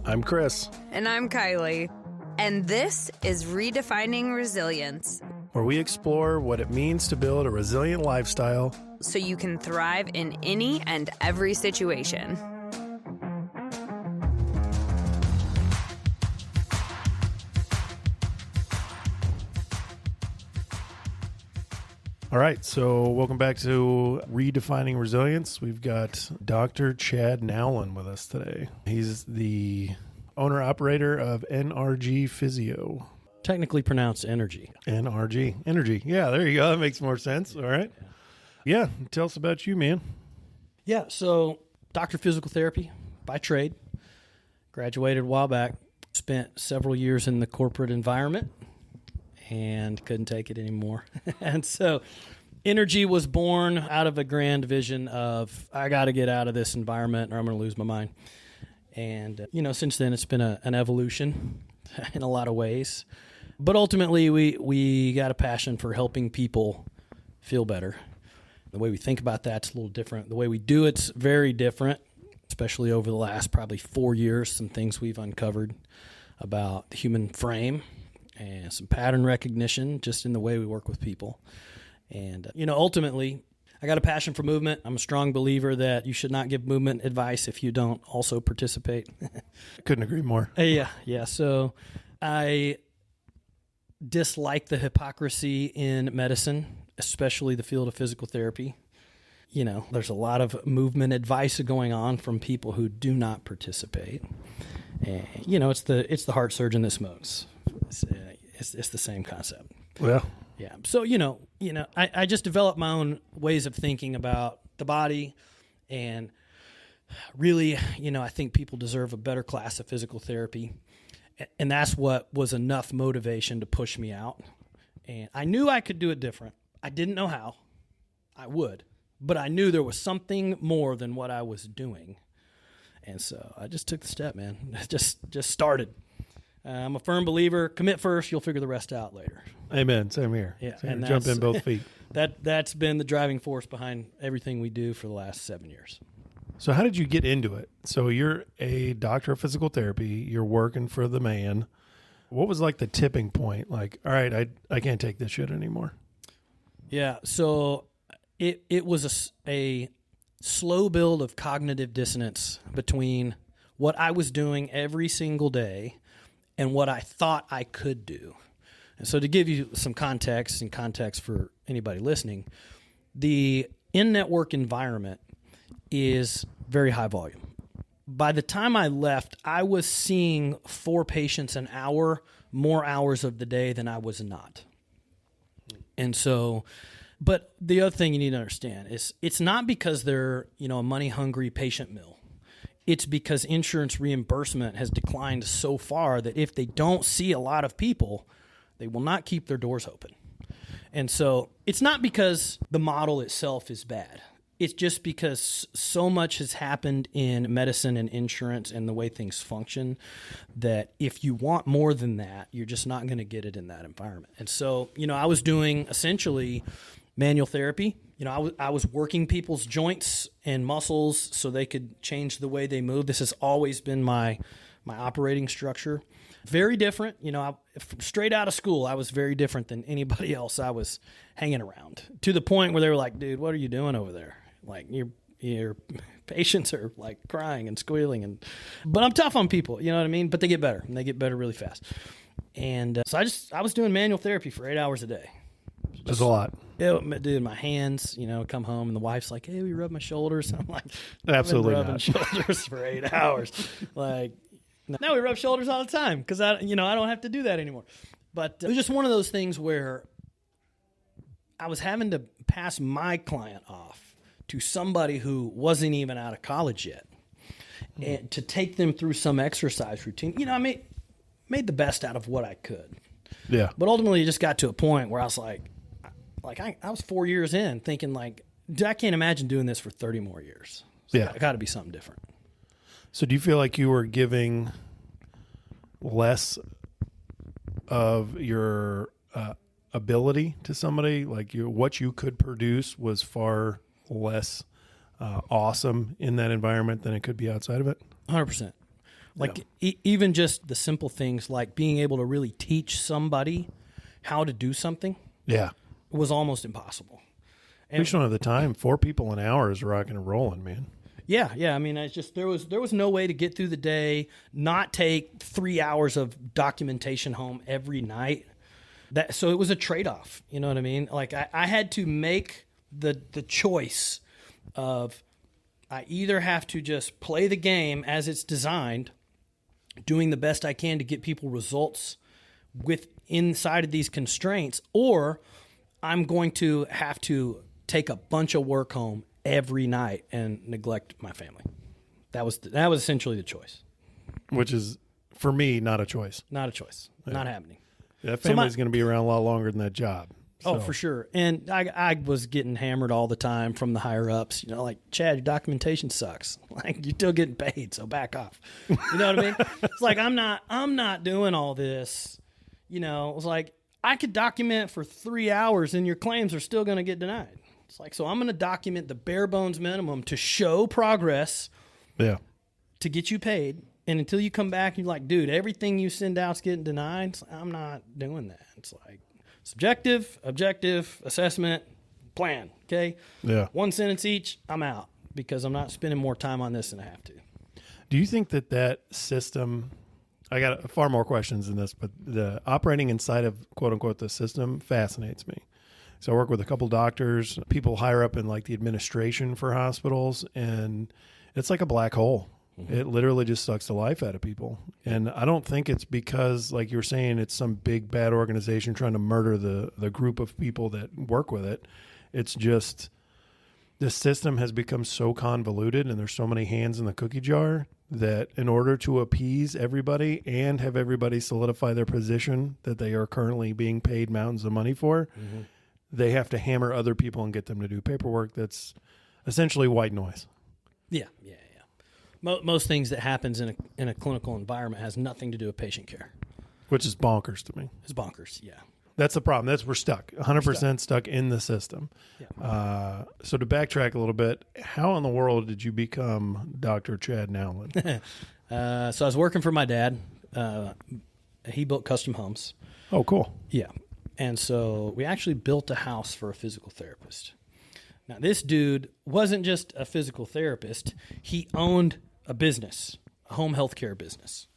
I'm Chris. And I'm Kylie. And this is Redefining Resilience, where we explore what it means to build a resilient lifestyle so you can thrive in any and every situation. All right, so welcome back to Redefining Resilience. We've got Dr. Chad Nowlin with us today. He's the owner-operator of NRG Physio. Technically pronounced NRG. NRG. Yeah, there you go. That makes more sense. All right. Yeah, tell us about you, man. Yeah, so doctor of physical therapy by trade. Graduated a while back. Spent several years in the corporate environment and couldn't take it anymore. And so NRG was born out of a grand vision of, I got to get out of this environment or I'm going to lose my mind. And, since then it's been an evolution in a lot of ways. But ultimately we got a passion for helping people feel better. The way we think about that's a little different. The way we do it's very different, especially over the last probably 4 years, some things we've uncovered about the human frame and some pattern recognition just in the way we work with people. And, ultimately, I got a passion for movement. I'm a strong believer that you should not give movement advice if you don't also participate. Couldn't agree more. Yeah. So I dislike the hypocrisy in medicine, especially the field of physical therapy. There's a lot of movement advice going on from people who do not participate. And, it's the heart surgeon that smokes. It's the same concept. Well, yeah. So, I just developed my own ways of thinking about the body, and really, I think people deserve a better class of physical therapy. And that's what was enough motivation to push me out. And I knew I could do it different. I didn't know how I would, but I knew there was something more than what I was doing. And so I just took the step, man. Just started. I'm a firm believer. Commit first, you'll figure the rest out later. Amen. Same here. Yeah, and jump in both feet. That's been the driving force behind everything we do for the last 7 years. So how did you get into it? So you're a doctor of physical therapy. You're working for the man. What was like the tipping point? Like, all right, I can't take this shit anymore. Yeah. So it was a slow build of cognitive dissonance between what I was doing every single day and what I thought I could do. And so to give you some context for anybody listening, the in-network environment is very high volume. By the time I left, I was seeing 4 patients an hour, more hours of the day than I was not. And so, but the other thing you need to understand is it's not because they're, a money-hungry patient mill. It's because insurance reimbursement has declined so far that if they don't see a lot of people, they will not keep their doors open. And so it's not because the model itself is bad. It's just because so much has happened in medicine and insurance and the way things function that if you want more than that, you're just not going to get it in that environment. And so, I was doing essentially manual therapy. I was working people's joints and muscles so they could change the way they move. This has always been my operating structure. Very different. Straight out of school, I was very different than anybody else I was hanging around, to the point where they were like, dude, what are you doing over there? Like, your patients are like crying and squealing. But I'm tough on people, you know what I mean? But they get better, and they get better really fast. And so I was doing manual therapy for 8 hours a day. That's a lot. Dude, my hands, come home and the wife's like, hey, we rub my shoulders. I'm like, absolutely I've been rubbing shoulders for 8 hours. Like, now we rub shoulders all the time because I don't have to do that anymore. But it was just one of those things where I was having to pass my client off to somebody who wasn't even out of college yet, and to take them through some exercise routine. I made the best out of what I could. Yeah. But ultimately, it just got to a point where I was like I was 4 years in thinking like, I can't imagine doing this for 30 more years. So yeah. It got to be something different. So do you feel like you were giving less of your ability to somebody? Like what you could produce was far less awesome in that environment than it could be outside of it? 100%. Like even just the simple things like being able to really teach somebody how to do something was almost impossible. And we just don't have the time. 4 people an hour is rocking and rolling, man. Yeah. I mean, it's just there was no way to get through the day, not take 3 hours of documentation home every night. So it was a trade-off. You know what I mean? Like I had to make the choice of I either have to just play the game as it's designed, doing the best I can to get people results with inside of these constraints, or I'm going to have to take a bunch of work home every night and neglect my family. That was essentially the choice. Which is, for me, not a choice. Not a choice. Yeah. Not happening. That family's going to be around a lot longer than that job. So. Oh, for sure. And I was getting hammered all the time from the higher ups, you know, like, Chad, your documentation sucks. Like, you're still getting paid, so back off. You know what I mean? It's like, I'm not doing all this. You know, it was like, I could document for 3 hours and your claims are still going to get denied. It's like, so I'm going to document the bare bones minimum to show progress. Yeah. To get you paid. And until you come back, you're like, dude, everything you send out's getting denied. I'm not doing that. It's like subjective, objective, assessment, plan. Okay? Yeah. 1 sentence each, I'm out because I'm not spending more time on this than I have to. Do you think that system, I got far more questions than this, but the operating inside of quote unquote the system fascinates me. So I work with a couple doctors, people higher up in like the administration for hospitals, and it's like a black hole. It literally just sucks the life out of people. And I don't think it's because, like you were saying, it's some big bad organization trying to murder the group of people that work with it. It's just the system has become so convoluted and there's so many hands in the cookie jar that in order to appease everybody and have everybody solidify their position that they are currently being paid mountains of money for, they have to hammer other people and get them to do paperwork that's essentially white noise. Yeah. Most things that happens in a clinical environment has nothing to do with patient care. Which is bonkers to me. It's bonkers, yeah. That's the problem. We're stuck, 100% stuck in the system. Yeah. So to backtrack a little bit, how in the world did you become Dr. Chad Nowlin? So I was working for my dad. He built custom homes. Oh, cool. Yeah. And so we actually built a house for a physical therapist. Now, this dude wasn't just a physical therapist. He owned a business, a home health care business,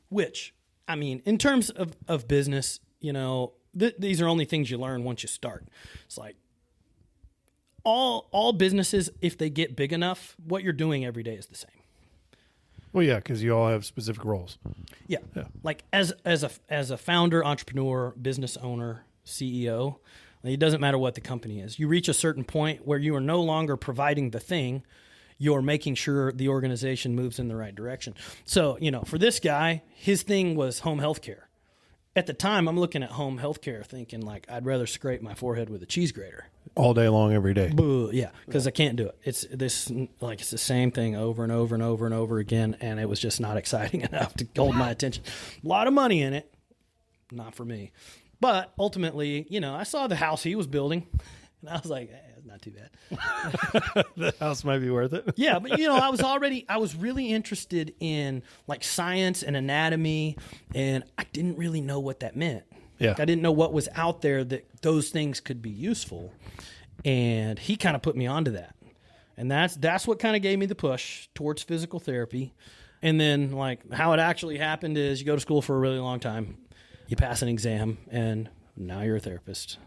which, I mean, in terms of business, you know, these are only things you learn once you start. It's like all businesses, if they get big enough, what you're doing every day is the same. Well, yeah, because you all have specific roles. Yeah. Like as a founder, entrepreneur, business owner, CEO, it doesn't matter what the company is. You reach a certain point where you are no longer providing the thing. You're making sure the organization moves in the right direction. So, you know, for this guy, his thing was home health care. At the time, I'm looking at home health care thinking, like, I'd rather scrape my forehead with a cheese grater. All day long, every day. Yeah, because I can't do it. It's the same thing over and over and over and over again, and it was just not exciting enough to hold my attention. A lot of money in it, not for me. But ultimately, you know, I saw the house he was building, and I was like, it's not too bad. The house might be worth it. Yeah, but, you know, I was really interested in, like, science and anatomy, and I didn't really know what that meant. Yeah. Like, I didn't know what was out there that those things could be useful, and he kind of put me onto that. And that's what kind of gave me the push towards physical therapy. And then, like, how it actually happened is you go to school for a really long time, you pass an exam, and now you're a therapist.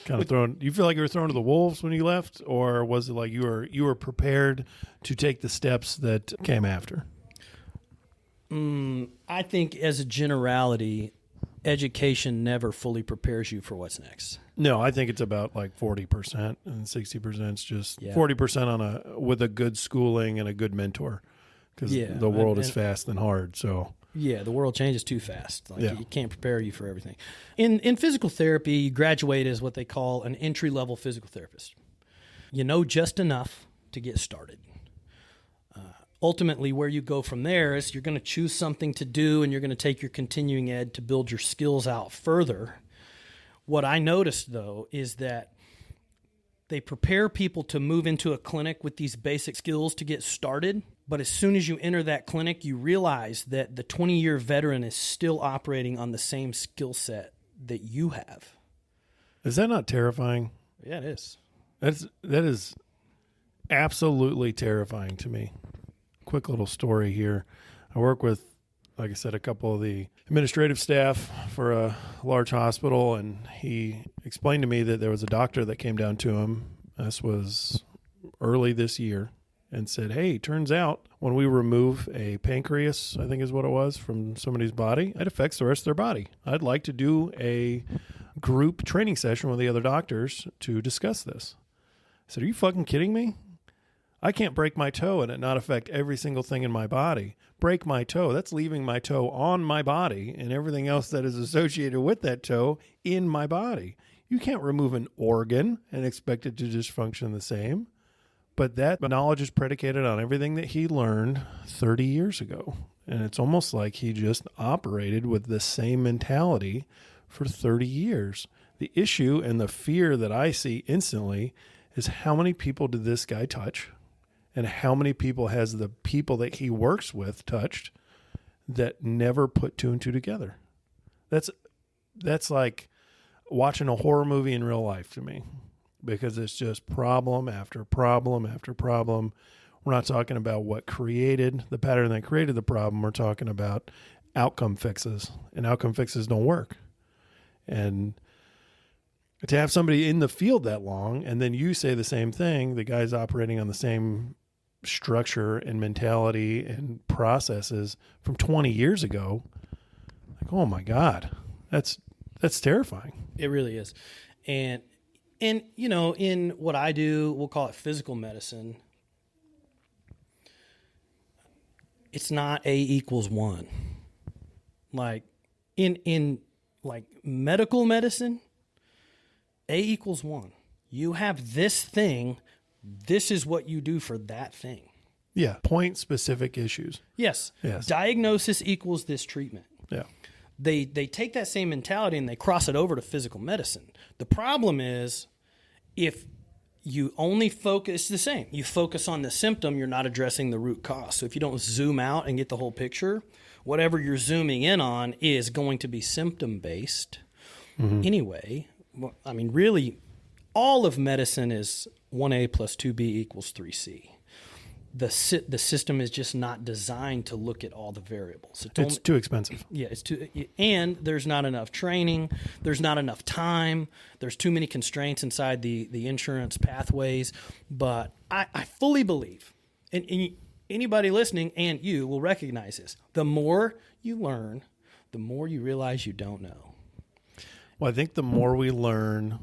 Kind of thrown. You feel like you were thrown to the wolves when you left, or was it like you were prepared to take the steps that came after? I think as a generality, education never fully prepares you for what's next. No, I think it's about like 40%, and 60% is just 40% with a good schooling and a good mentor, because the world is fast and hard. So. Yeah, the world changes too fast. Like you can't prepare you for everything. In physical therapy, you graduate as what they call an entry-level physical therapist. You know just enough to get started. Ultimately, where you go from there is you're going to choose something to do, and you're going to take your continuing ed to build your skills out further. What I noticed, though, is that They prepare people to move into a clinic with these basic skills to get started. But as soon as you enter that clinic, you realize that the 20-year veteran is still operating on the same skill set that you have. Is that not terrifying? Yeah, it is. That is absolutely terrifying to me. Quick little story here. I work with, like I said, a couple of the administrative staff for a large hospital, and he explained to me that there was a doctor that came down to him. This was early this year, and said, hey, turns out when we remove a pancreas, I think is what it was, from somebody's body, it affects the rest of their body. I'd like to do a group training session with the other doctors to discuss this. I said, are you fucking kidding me? I can't break my toe and it not affect every single thing in my body. Break my toe, that's leaving my toe on my body and everything else that is associated with that toe in my body. You can't remove an organ and expect it to just function the same. But that knowledge is predicated on everything that he learned 30 years ago. And it's almost like he just operated with the same mentality for 30 years. The issue and the fear that I see instantly is how many people did this guy touch? And how many people has the people that he works with touched that never put two and two together? That's like watching a horror movie in real life to me, because it's just problem after problem after problem. We're not talking about what created the pattern that created the problem. We're talking about outcome fixes, and outcome fixes don't work. And to have somebody in the field that long, and then you say the same thing, the guy's operating on the same structure and mentality and processes from 20 years ago, like, oh my God, that's terrifying. It really is. And you know, in what I do, we'll call it physical medicine. It's not A=1. Like in like medical medicine, A=1. You have this thing. This is what you do for that thing. Yeah. Point specific issues. Yes. Diagnosis equals this treatment. Yeah. They take that same mentality and they cross it over to physical medicine. The problem is if you only focus, it's the same. You focus on the symptom, you're not addressing the root cause. So if you don't zoom out and get the whole picture, whatever you're zooming in on is going to be symptom-based. Mm-hmm. Anyway, I mean, really, all of medicine is 1A plus 2B equals 3C. The system is just not designed to look at all the variables. It's too expensive. Yeah, it's too, and there's not enough training. There's not enough time. There's too many constraints inside the insurance pathways. But I fully believe, and anybody listening and you will recognize this, the more you learn, the more you realize you don't know. Well, I think the more we learn,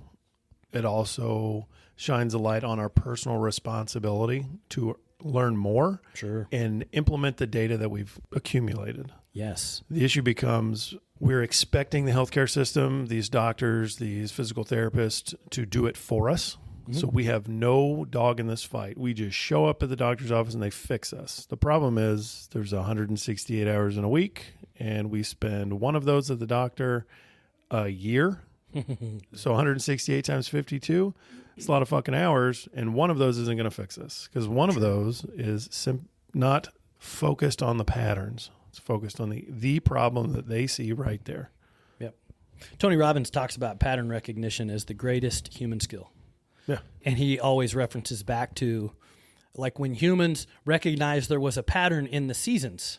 it also shines a light on our personal responsibility to learn more. Sure. And implement the data that we've accumulated. Yes. The issue becomes we're expecting the healthcare system, these doctors, these physical therapists to do it for us. Mm-hmm. So we have no dog in this fight. We just show up at the doctor's office and they fix us. The problem is there's 168 hours in a week, and we spend one of those at the doctor a year. So 168 times 52, it's a lot of fucking hours, and one of those isn't going to fix us because one of those is not focused on the patterns. It's focused on the problem that they see right there. Yep. Tony Robbins talks about pattern recognition as the greatest human skill. Yeah. And he always references back to like when humans recognized there was a pattern in the seasons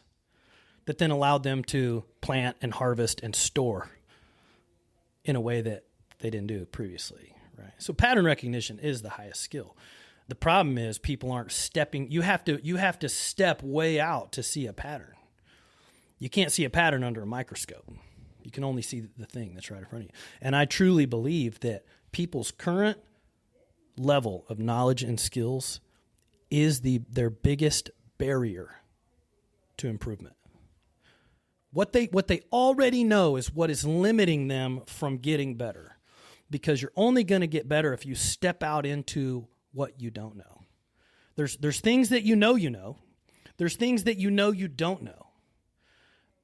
that then allowed them to plant and harvest and store in a way that they didn't do previously, right? So pattern recognition is the highest skill. The problem is people aren't stepping. You have to step way out to see a pattern. You can't see a pattern under a microscope. You can only see the thing that's right in front of you. And I truly believe that people's current level of knowledge and skills is their biggest barrier to improvement. What they already know is what is limiting them from getting better, because you're only going to get better if you step out into what you don't know. There's things that you know. There's things that you don't know.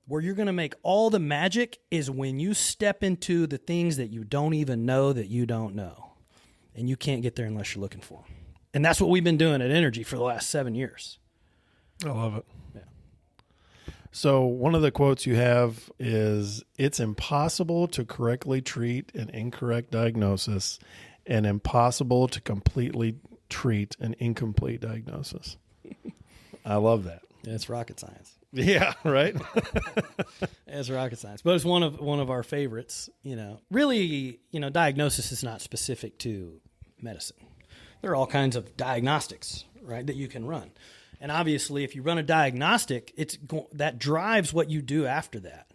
Where you're going to make all the magic is when you step into the things that you don't even know that you don't know. and you can't get there unless you're looking for them. And that's what we've been doing at NRG for the last 7 years. I love it. Yeah. So one of the quotes you have is, "It's impossible to correctly treat an incorrect diagnosis and impossible to completely treat an incomplete diagnosis." I love that. Yeah, it's rocket science. Yeah, right? It's rocket science. But it's one of our favorites. Really, diagnosis is not specific to medicine. There are all kinds of diagnostics, right, that you can run. And obviously, if you run a diagnostic, that drives what you do after that.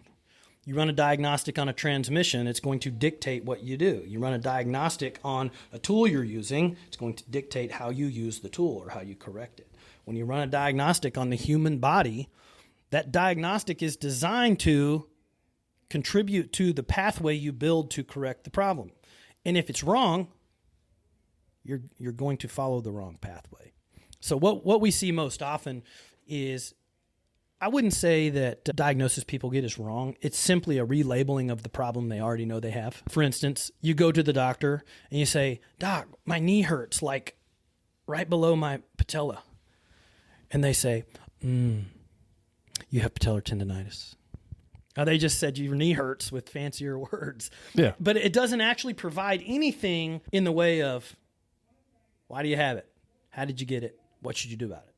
You run a diagnostic on a transmission, it's going to dictate what you do. You run a diagnostic on a tool you're using, it's going to dictate how you use the tool or how you correct it. When you run a diagnostic on the human body, that diagnostic is designed to contribute to the pathway you build to correct the problem. And if it's wrong, you're going to follow the wrong pathway. So what we see most often is, I wouldn't say that diagnosis people get is wrong. It's simply a relabeling of the problem they already know they have. For instance, you go to the doctor and you say, "Doc, my knee hurts like right below my patella." And they say, "You have patellar tendonitis." Now, they just said your knee hurts with fancier words. Yeah. But it doesn't actually provide anything in the way of, why do you have it? How did you get it? What should you do about it?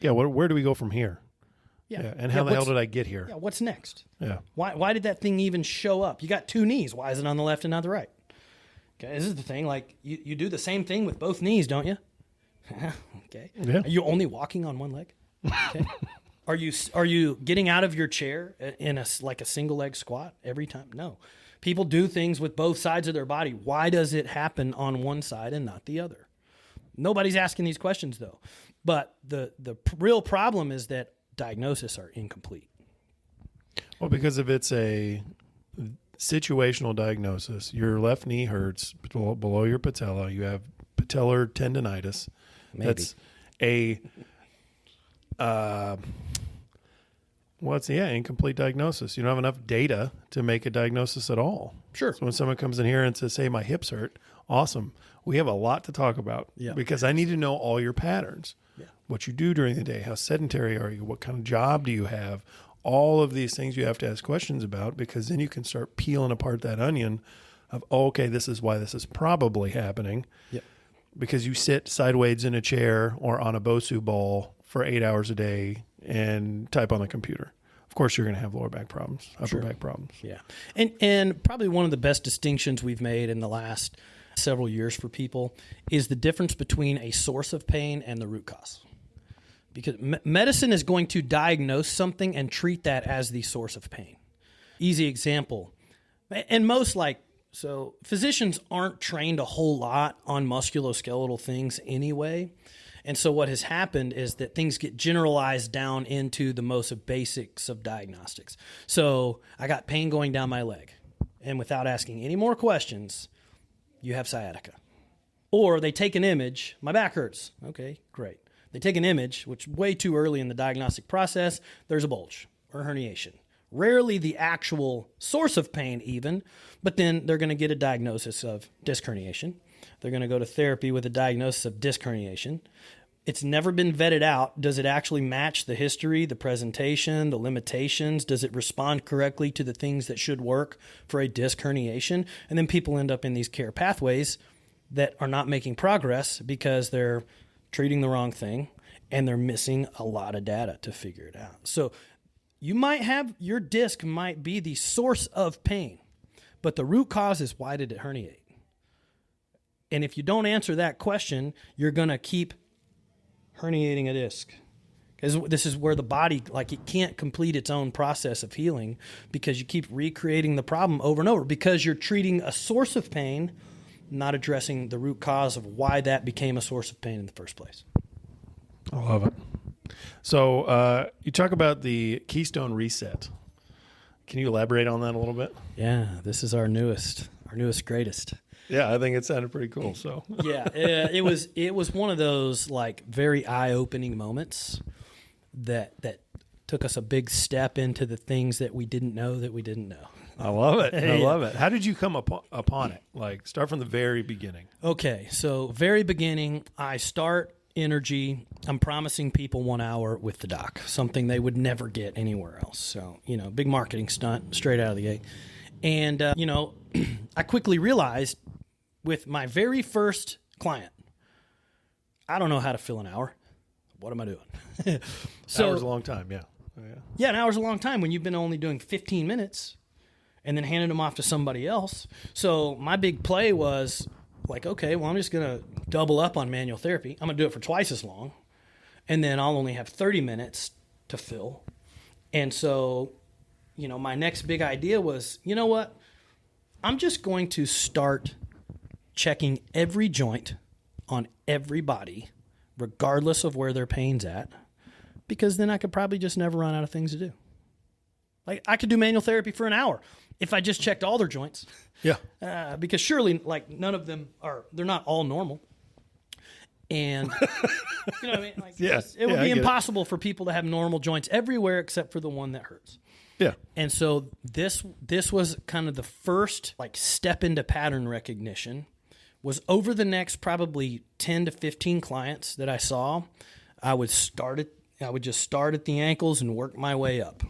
Yeah, where do we go from here? Yeah. And how the hell did I get here? Yeah, what's next? Yeah. Why did that thing even show up? You got two knees. Why is it on the left and not the right? Okay, this is the thing. Like, you do the same thing with both knees, don't you? Okay. Yeah. Are you only walking on one leg? Okay. Are you getting out of your chair in a single leg squat every time? No. People do things with both sides of their body. Why does it happen on one side and not the other? Nobody's asking these questions, though. But the real problem is that diagnoses are incomplete. Well, because if it's a situational diagnosis, your left knee hurts below your patella, you have patellar tendonitis. Maybe. That's a incomplete diagnosis. You don't have enough data to make a diagnosis at all. Sure. So when someone comes in here and says, "Hey, my hips hurt," awesome. We have a lot to talk about. Yeah. Because I need to know all your patterns. Yeah. What you do during the day, how sedentary are you, what kind of job do you have? All of these things you have to ask questions about, because then you can start peeling apart that onion of, okay, this is why this is probably happening. Yep. Because you sit sideways in a chair or on a Bosu ball for 8 hours a day and type on the computer. Of course, you're going to have lower back problems, upper back problems. Yeah. And probably one of the best distinctions we've made in the last several years for people is the difference between a source of pain and the root cause. Because medicine is going to diagnose something and treat that as the source of pain. Easy example. And so physicians aren't trained a whole lot on musculoskeletal things anyway. And so what has happened is that things get generalized down into the most basics of diagnostics. So I got pain going down my leg. And without asking any more questions, you have sciatica. Or they take an image, my back hurts. Okay, great. They take an image, which way too early in the diagnostic process, there's a bulge or herniation. Rarely the actual source of pain even, but then they're going to get a diagnosis of disc herniation. They're going to go to therapy with a diagnosis of disc herniation. It's never been vetted out. Does it actually match the history, the presentation, the limitations? Does it respond correctly to the things that should work for a disc herniation? And then people end up in these care pathways that are not making progress because they're treating the wrong thing and they're missing a lot of data to figure it out. So your disc might be the source of pain, but the root cause is, why did it herniate? And if you don't answer that question, you're going to keep herniating a disc. Because this is where the body, it can't complete its own process of healing because you keep recreating the problem over and over because you're treating a source of pain, not addressing the root cause of why that became a source of pain in the first place. I love it. So you talk about the Keystone Reset. Can you elaborate on that a little bit? Yeah, this is our newest, greatest. Yeah, I think it sounded pretty cool. So yeah, it was one of those very eye-opening moments that took us a big step into the things that we didn't know that we didn't know. I love it. I love it. How did you come upon it? Like, start from the very beginning. Okay, so very beginning, I start NRG. I'm promising people 1 hour with the doc, something they would never get anywhere else. So, big marketing stunt straight out of the gate. And, I quickly realized with my very first client, I don't know how to fill an hour. What am I doing? So, hour's a long time, yeah. Yeah, an hour's a long time when you've been only doing 15 minutes and then handing them off to somebody else. So my big play was like, okay, well, I'm just going to double up on manual therapy. I'm going to do it for twice as long, and then I'll only have 30 minutes to fill. And so, my next big idea was, you know what? I'm just going to start checking every joint on every body, regardless of where their pain's at, because then I could probably just never run out of things to do. Like, I could do manual therapy for an hour if I just checked all their joints. Yeah. Because surely, none of them they're not all normal. And, you know what I mean? Like, it would be impossible for people to have normal joints everywhere except for the one that hurts. Yeah. And so this was kind of the first, step into pattern recognition. Was over the next probably 10 to 15 clients that I saw, I would just start at the ankles and work my way up,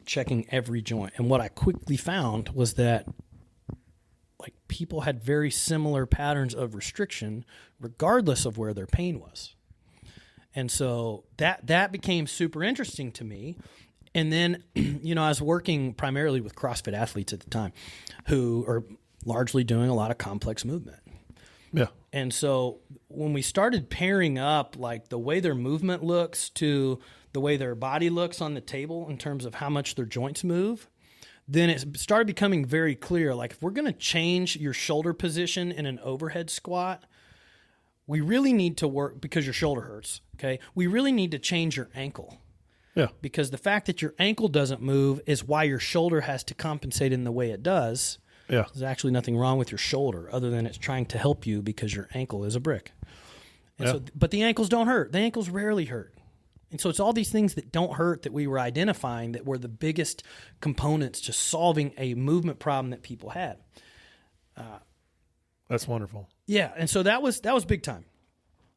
checking every joint. And what I quickly found was that people had very similar patterns of restriction regardless of where their pain was. And so that became super interesting to me. And then, I was working primarily with CrossFit athletes at the time who are largely doing a lot of complex movement. Yeah. And so when we started pairing up the way their movement looks to the way their body looks on the table in terms of how much their joints move, then it started becoming very clear. If we're going to change your shoulder position in an overhead squat, we really need to work because your shoulder hurts. Okay. We really need to change your ankle. Yeah. Because the fact that your ankle doesn't move is why your shoulder has to compensate in the way it does. Yeah. There's actually nothing wrong with your shoulder other than it's trying to help you because your ankle is a brick. And but the ankles don't hurt. The ankles rarely hurt. And so it's all these things that don't hurt that we were identifying that were the biggest components to solving a movement problem that people had. That's wonderful. Yeah, and so that was big time.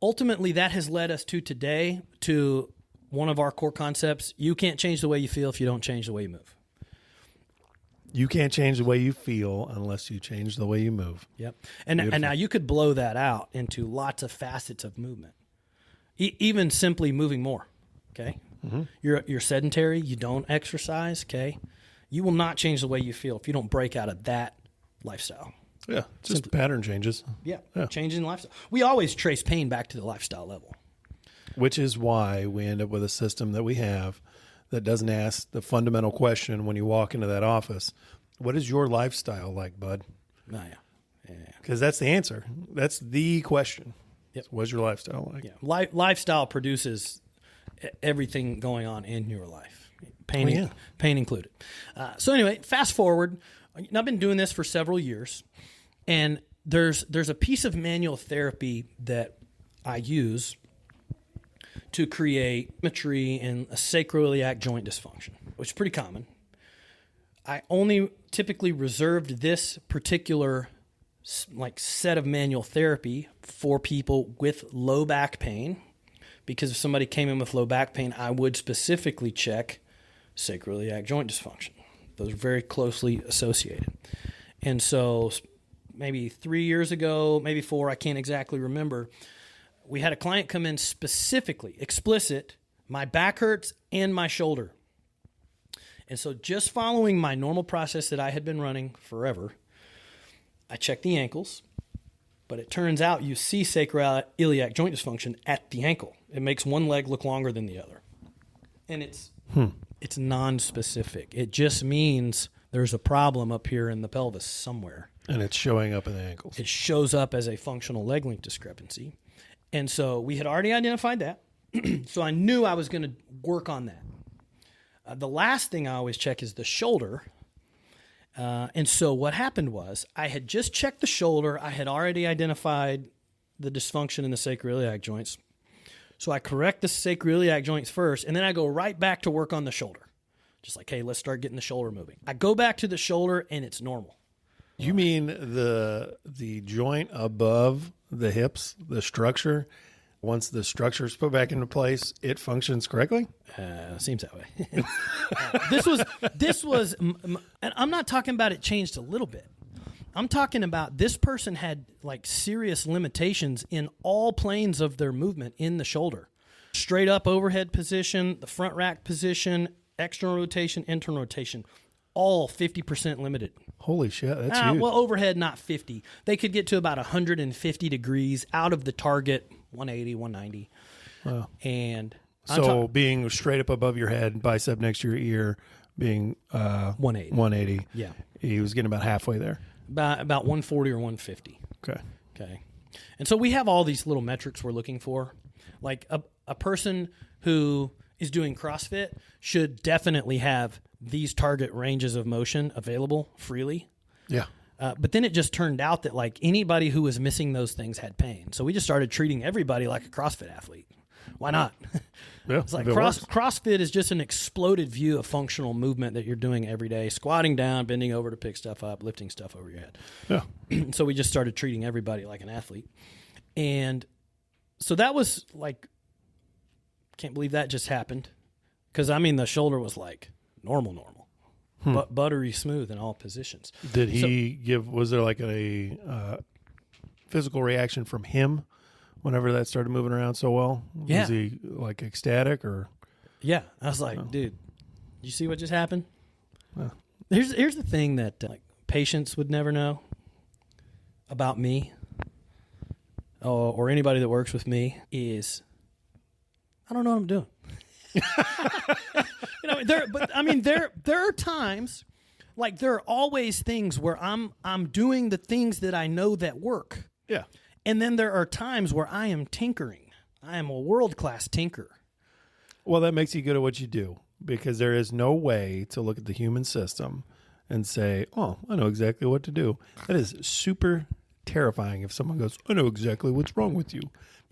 Ultimately, that has led us to today to one of our core concepts. You can't change the way you feel if you don't change the way you move. You can't change the way you feel unless you change the way you move. Yep. And now you could blow that out into lots of facets of movement. Even simply moving more, okay? Mm-hmm. You're sedentary, you don't exercise, okay? You will not change the way you feel if you don't break out of that lifestyle. Yeah, just pattern changes. Yeah, changing lifestyle. We always trace pain back to the lifestyle level. Which is why we end up with a system that we have that doesn't ask the fundamental question when you walk into that office, what is your lifestyle like, bud? Oh, yeah. Because that's the answer. That's the question. Yep. So what's your lifestyle like? Yeah. Lifestyle produces everything going on in your life, pain included. So anyway, fast forward. I've been doing this for several years, and there's a piece of manual therapy that I use to create symmetry in a sacroiliac joint dysfunction, which is pretty common. I only typically reserved this particular set of manual therapy for people with low back pain, because if somebody came in with low back pain, I would specifically check sacroiliac joint dysfunction. Those are very closely associated. And so maybe 3 years ago, maybe 4, I can't exactly remember, we had a client come in specifically, explicit, my back hurts and my shoulder. And so just following my normal process that I had been running forever, I checked the ankles, but it turns out you see sacroiliac joint dysfunction at the ankle. It makes one leg look longer than the other. And it's non-specific. It just means there's a problem up here in the pelvis somewhere. And it's showing up in the ankles. It shows up as a functional leg length discrepancy. And so we had already identified that. So I knew I was going to work on that. The last thing I always check is the shoulder. And so what happened was I had just checked the shoulder. I had already identified the dysfunction in the sacroiliac joints. So I correct the sacroiliac joints first, and then I go right back to work on the shoulder. Just like, hey, let's start getting the shoulder moving. I go back to the shoulder and it's normal. You mean the joint above the hips, the structure? Once the structure is put back into place, it functions correctly? Seems that way. This was, and I'm not talking about it changed a little bit. I'm talking about this person had like serious limitations in all planes of their movement in the shoulder. Straight up overhead position, the front rack position, external rotation, internal rotation, all 50% limited. Holy shit, that's huge. Well, overhead, not 50. They could get to about 150 degrees out of the target, 180, 190. Wow. And so being straight up above your head, bicep next to your ear, being 180. 180. Yeah. He was getting about halfway there. About 140 or 150. Okay. And so we have all these little metrics we're looking for. Like a person who is doing CrossFit should definitely have these target ranges of motion available freely. Yeah. But then it just turned out that like anybody who was missing those things had pain. So we just started treating everybody like a CrossFit athlete. Why not? Yeah, it's like CrossFit is just an exploded view of functional movement that you're doing every day, squatting down, bending over to pick stuff up, lifting stuff over your head. Yeah. So we just started treating everybody like an athlete. And so that was like, can't believe that just happened. Because, I mean, the shoulder was like normal, but buttery smooth in all positions. Did he was there like a physical reaction from him whenever that started moving around so well? Yeah. Was he like ecstatic or? Yeah. I was like, dude, you see what just happened? Here's the thing that like patients would never know about me or anybody that works with me is I don't know what I'm doing. There are times, like there are always things where I'm doing the things that I know that work. Yeah. And then there are times where I am tinkering. I am a world-class tinker. Well, that makes you good at what you do because there is no way to look at the human system and say, oh, I know exactly what to do. That is super terrifying if someone goes, I know exactly what's wrong with you.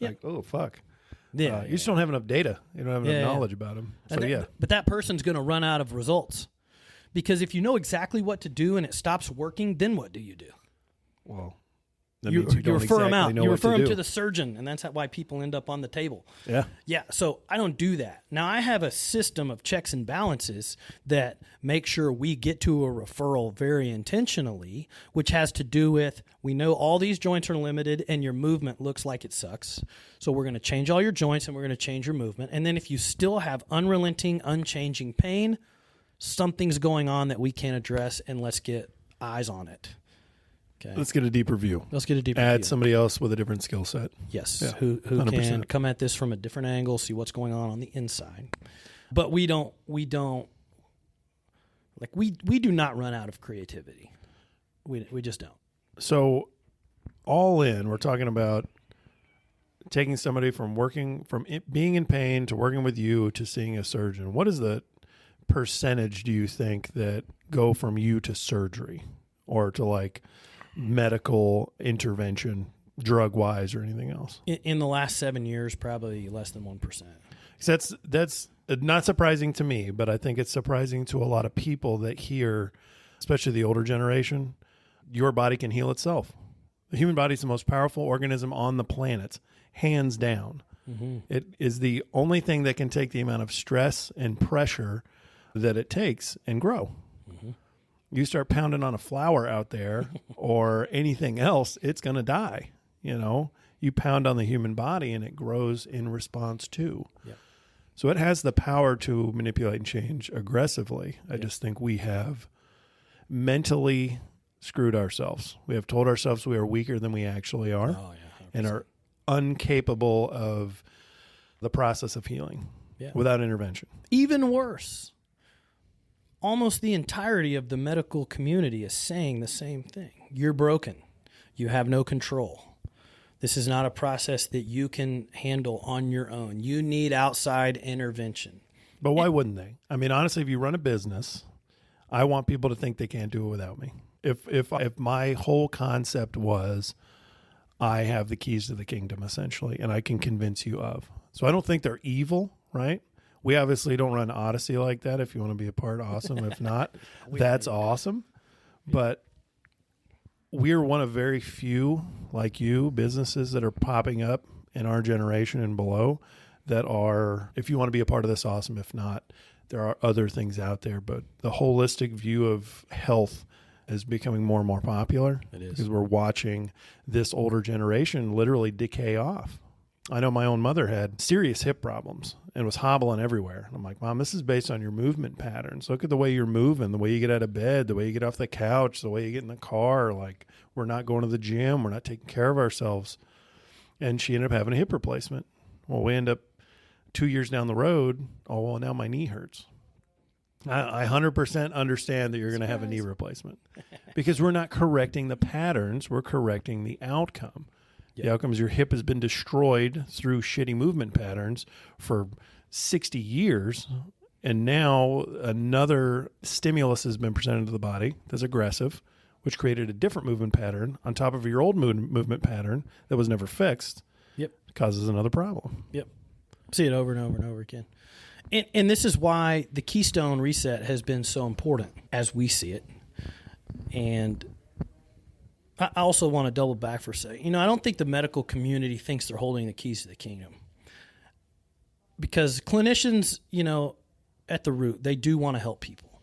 Like, oh, fuck. Yeah, you just don't have enough data. You don't have enough knowledge about them. So, But that person's going to run out of results. Because if you know exactly what to do and it stops working, then what do you do? Well, that means you don't refer them out. know You what refer to them do. to the surgeon, and that's why people end up on the table. Yeah. Yeah, so I don't do that. Now, I have a system of checks and balances that make sure we get to a referral very intentionally, which has to do with we know all these joints are limited and your movement looks like it sucks. So we're going to change all your joints and we're going to change your movement. And then if you still have unrelenting, unchanging pain, something's going on that we can't address, and let's get eyes on it. Okay. Let's get a deeper view. Add somebody else with a different skill set. Yes, Yeah, who 100%. can come at this from a different angle, see what's going on the inside. But we do not run out of creativity. We just don't. So, all in, we're talking about taking somebody from being in pain to working with you to seeing a surgeon. What is the percentage do you think that go from you to surgery or to like medical intervention, drug wise or anything else? In the last 7 years, probably less than 1%. That's not surprising to me, but I think it's surprising to a lot of people that hear, especially the older generation, your body can heal itself. The human body is the most powerful organism on the planet, hands down. Mm-hmm. It is the only thing that can take the amount of stress and pressure that it takes and grow. Mm-hmm. You start pounding on a flower out there or anything else, it's going to die. You know, you pound on the human body and it grows in response to. Yeah. So it has the power to manipulate and change aggressively. I just think we have mentally screwed ourselves. We have told ourselves we are weaker than we actually are and are incapable of the process of healing without intervention. Even worse, almost the entirety of the medical community is saying the same thing. You're broken. You have no control. This is not a process that you can handle on your own. You need outside intervention. But why wouldn't they? I mean, honestly, if you run a business, I want people to think they can't do it without me. If my whole concept was I have the keys to the kingdom, essentially, and I can convince you of. So I don't think they're evil, right? We obviously don't run Odyssey like that. If you want to be a part, awesome. If not, that's awesome. But we're one of very few, like you, businesses that are popping up in our generation and below that are, if you want to be a part of this, awesome. If not, there are other things out there. But the holistic view of health is becoming more and more popular. It is. Because we're watching this older generation literally decay off. I know my own mother had serious hip problems and was hobbling everywhere. I'm like, Mom, this is based on your movement patterns. Look at the way you're moving, the way you get out of bed, the way you get off the couch, the way you get in the car. Like, we're not going to the gym. We're not taking care of ourselves. And she ended up having a hip replacement. Well, we end up 2 years down the road. Oh, well, now my knee hurts. I 100% understand that you're going to have a knee replacement because we're not correcting the patterns. We're correcting the outcome. The outcome is your hip has been destroyed through shitty movement patterns for 60 years, and now another stimulus has been presented to the body that's aggressive, which created a different movement pattern on top of your old movement pattern that was never fixed. Yep. Causes another problem. Yep. See it over and over and over again. And this is why the Keystone Reset has been so important as we see it. And I also want to double back for a second. I don't think the medical community thinks they're holding the keys to the kingdom. Because clinicians, at the root, they do want to help people.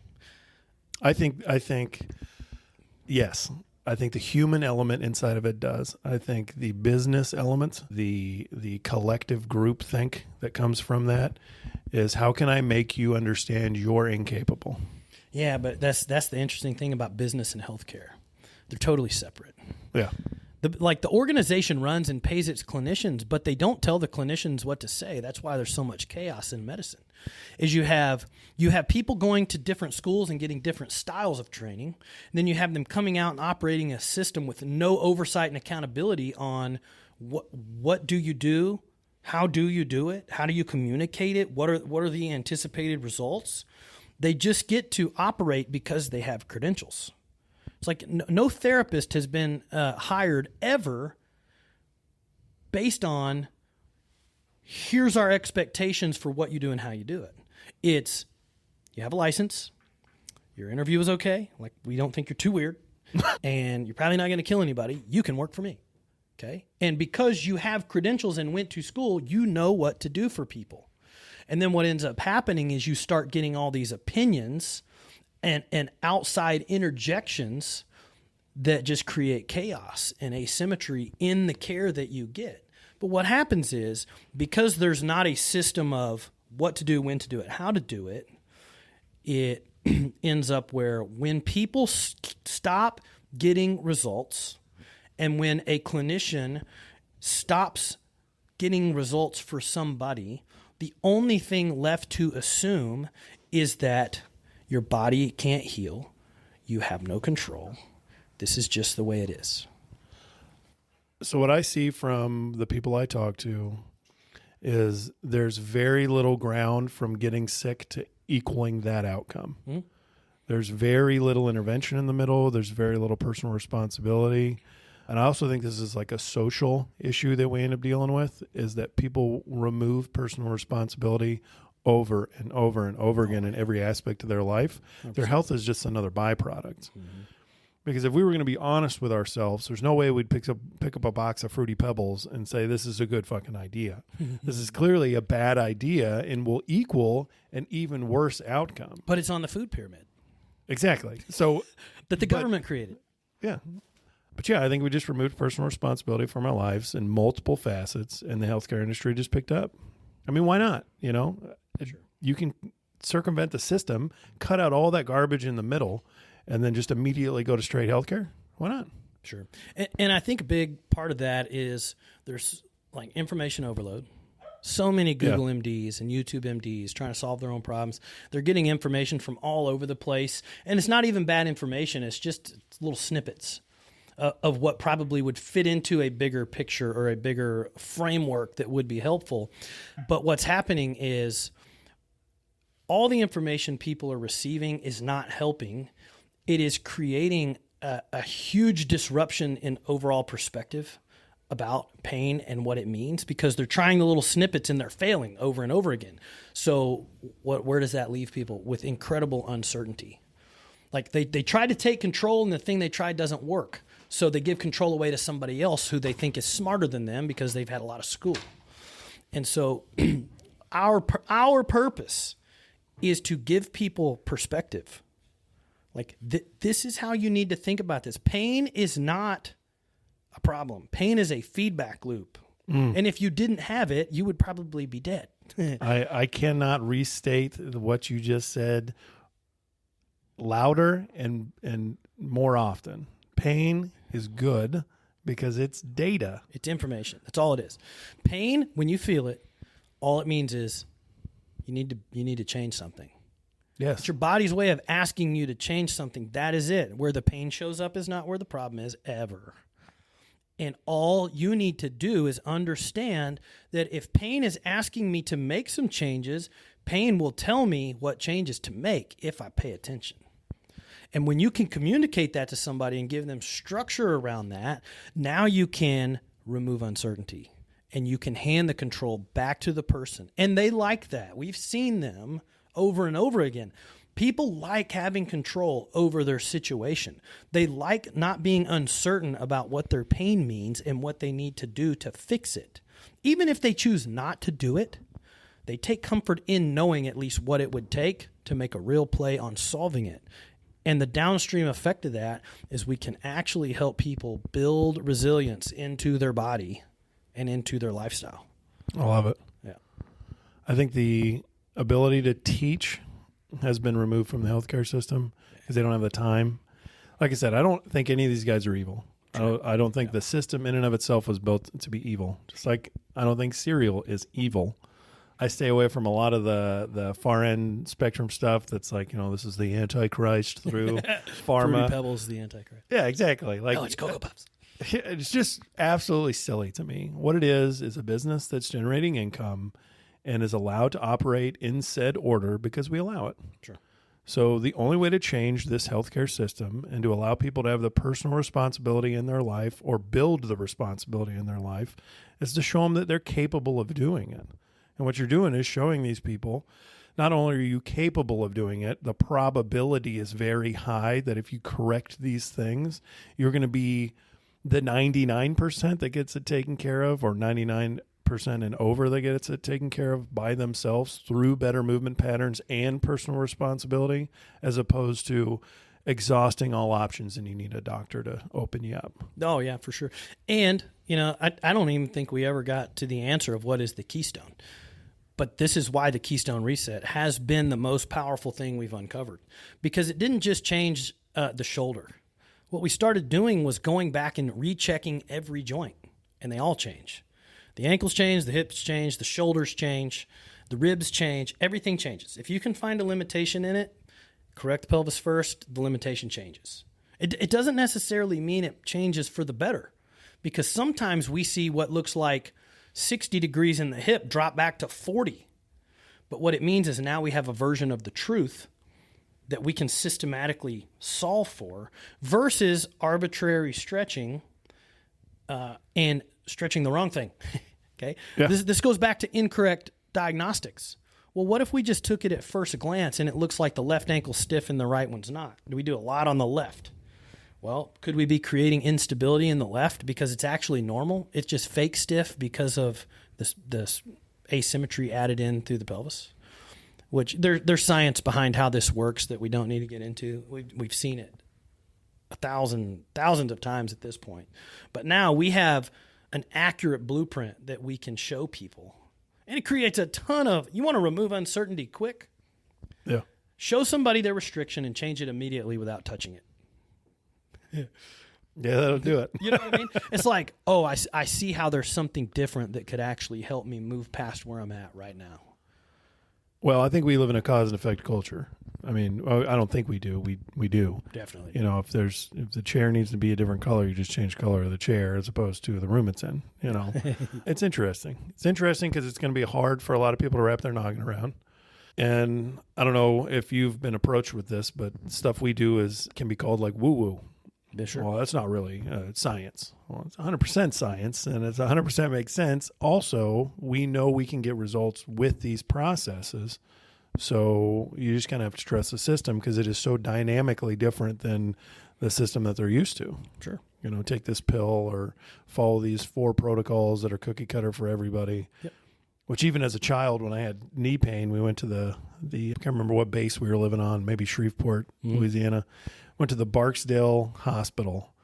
I think yes. I think the human element inside of it does. I think the business element, the collective group think that comes from that is, how can I make you understand you're incapable? Yeah, but that's the interesting thing about business and healthcare. They're totally separate. Yeah. The organization runs and pays its clinicians, but they don't tell the clinicians what to say. That's why there's so much chaos in medicine. Is you have people going to different schools and getting different styles of training, and then you have them coming out and operating a system with no oversight and accountability on what do you do, how do you do it, how do you communicate it, what are the anticipated results. They just get to operate because they have credentials. It's like no therapist has been hired ever based on, here's our expectations for what you do and how you do it. It's, you have a license, your interview is okay, like we don't think you're too weird, and you're probably not going to kill anybody, you can work for me, okay? And because you have credentials and went to school, you know what to do for people. And then what ends up happening is you start getting all these opinions and outside interjections that just create chaos and asymmetry in the care that you get. But what happens is, because there's not a system of what to do, when to do it, how to do it, it ends up where when people stop getting results and when a clinician stops getting results for somebody, the only thing left to assume is that your body can't heal. You have no control. This is just the way it is. So what I see from the people I talk to is there's very little ground from getting sick to equaling that outcome. Mm-hmm. There's very little intervention in the middle. There's very little personal responsibility. And I also think this is like a social issue that we end up dealing with, is that people remove personal responsibility over and over and over again in every aspect of their life. 100%. Their health is just another byproduct. Mm-hmm. Because if we were going to be honest with ourselves, there's no way we'd pick up a box of Fruity Pebbles and say, this is a good fucking idea. This is clearly a bad idea and will equal an even worse outcome. But it's on the food pyramid. Exactly. So that the government created. Yeah. But yeah, I think we just removed personal responsibility from our lives in multiple facets, and the healthcare industry just picked up. I mean, why not? Sure. You can circumvent the system, cut out all that garbage in the middle, and then just immediately go to straight healthcare. Why not? Sure. And I think a big part of that is there's like information overload. So many Google MDs and YouTube MDs trying to solve their own problems. They're getting information from all over the place. And it's not even bad information. It's just little snippets of what probably would fit into a bigger picture or a bigger framework that would be helpful. But what's happening is all the information people are receiving is not helping. It is creating a huge disruption in overall perspective about pain and what it means because they're trying the little snippets and they're failing over and over again. So where does that leave people? With incredible uncertainty. Like they try to take control and the thing they tried doesn't work. So they give control away to somebody else who they think is smarter than them because they've had a lot of school. And so our purpose is to give people perspective. Like this is how you need to think about this. Pain is not a problem. Pain is a feedback loop. And if you didn't have it, you would probably be dead. I cannot restate what you just said louder and more often. Pain is good because it's data. It's information. That's all it is. Pain, when you feel it, all it means is you need to change something. Yes. It's your body's way of asking you to change something. That is it. Where the pain shows up is not where the problem is ever. And all you need to do is understand that if pain is asking me to make some changes, pain will tell me what changes to make if I pay attention. And when you can communicate that to somebody and give them structure around that, now you can remove uncertainty and you can hand the control back to the person. And they like that. We've seen them over and over again. People like having control over their situation. They like not being uncertain about what their pain means and what they need to do to fix it. Even if they choose not to do it, they take comfort in knowing at least what it would take to make a real play on solving it. And the downstream effect of that is we can actually help people build resilience into their body and into their lifestyle. I love it. Yeah. I think the ability to teach has been removed from the healthcare system because they don't have the time. Like I said, I don't think any of these guys are evil. I don't think the system in and of itself was built to be evil. Just like I don't think cereal is evil. I stay away from a lot of the far end spectrum stuff that's like, this is the Antichrist through pharma. Fruity Pebbles, the Antichrist. Yeah, exactly. Like, it's Cocoa Puffs. It's just absolutely silly to me. What it is a business that's generating income and is allowed to operate in said order because we allow it. Sure. So the only way to change this healthcare system and to allow people to have the personal responsibility in their life or build the responsibility in their life is to show them that they're capable of doing it. And what you're doing is showing these people, not only are you capable of doing it, the probability is very high that if you correct these things, you're going to be the 99% that gets it taken care of, or 99% and over that gets it taken care of by themselves through better movement patterns and personal responsibility, as opposed to exhausting all options and you need a doctor to open you up. Oh, yeah, for sure. And, I don't even think we ever got to the answer of what is the Keystone. But this is why the Keystone Reset has been the most powerful thing we've uncovered, because it didn't just change the shoulder. What we started doing was going back and rechecking every joint, and they all change. The ankles change, the hips change, the shoulders change, the ribs change, everything changes. If you can find a limitation in it, correct the pelvis first, the limitation changes. It doesn't necessarily mean it changes for the better, because sometimes we see what looks like 60 degrees in the hip drop back to 40. But what it means is now we have a version of the truth that we can systematically solve for versus arbitrary stretching and stretching the wrong thing. Okay? Yeah. This goes back to incorrect diagnostics. Well, what if we just took it at first glance and it looks like the left ankle's stiff and the right one's not? Do we do a lot on the left? Well, could we be creating instability in the left because it's actually normal? It's just fake stiff because of this asymmetry added in through the pelvis, which there's science behind how this works that we don't need to get into. We've seen it thousands of times at this point. But now we have an accurate blueprint that we can show people. And it creates a ton of, you want to remove uncertainty quick? Yeah. Show somebody their restriction and change it immediately without touching it. Yeah, that'll do it. You know what I mean? It's like, oh, I see how there's something different that could actually help me move past where I'm at right now. Well, I think we live in a cause and effect culture. I mean, I don't think we do. We do. Definitely. If the chair needs to be a different color, you just change the color of the chair as opposed to the room it's in. It's interesting. It's interesting because it's going to be hard for a lot of people to wrap their noggin around. And I don't know if you've been approached with this, but stuff we do can be called like woo-woo. Sure. Well, that's not really science. Well, it's 100% science, and it's 100% makes sense. Also, we know we can get results with these processes. So you just kind of have to trust the system because it is so dynamically different than the system that they're used to. Sure. You know, take this pill or follow these 4 protocols that are cookie cutter for everybody. Yep. Which even as a child, when I had knee pain, we went to the I can't remember what base we were living on, maybe Shreveport, Louisiana. Went to the Barksdale Hospital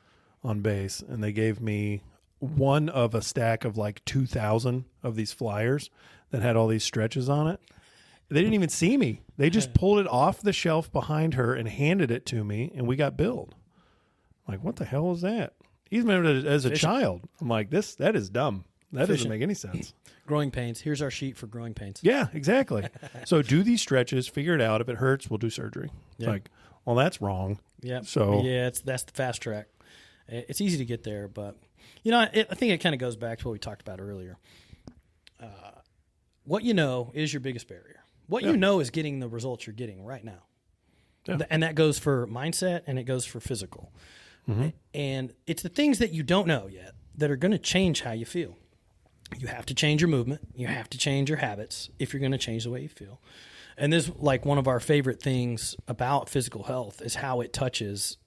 on base, and they gave me one of a stack of like 2,000 of these flyers that had all these stretches on it. They didn't even see me. They just pulled it off the shelf behind her and handed it to me, and we got billed. I'm like, what the hell is that? Even as a child, I'm like, that is dumb. That doesn't make any sense. Growing pains. Here's our sheet for growing pains. Yeah, exactly. So do these stretches, figure it out. If it hurts, we'll do surgery. Yeah. Like, well, that's wrong. Yeah. So yeah, that's the fast track. It's easy to get there, but I think it kind of goes back to what we talked about earlier. What you know is your biggest barrier. What you know is getting the results you're getting right now. Yeah. And that goes for mindset and it goes for physical. Mm-hmm. And it's the things that you don't know yet that are going to change how you feel. You have to change your movement. You have to change your habits if you're going to change the way you feel. And this, like, one of our favorite things about physical health is how it touches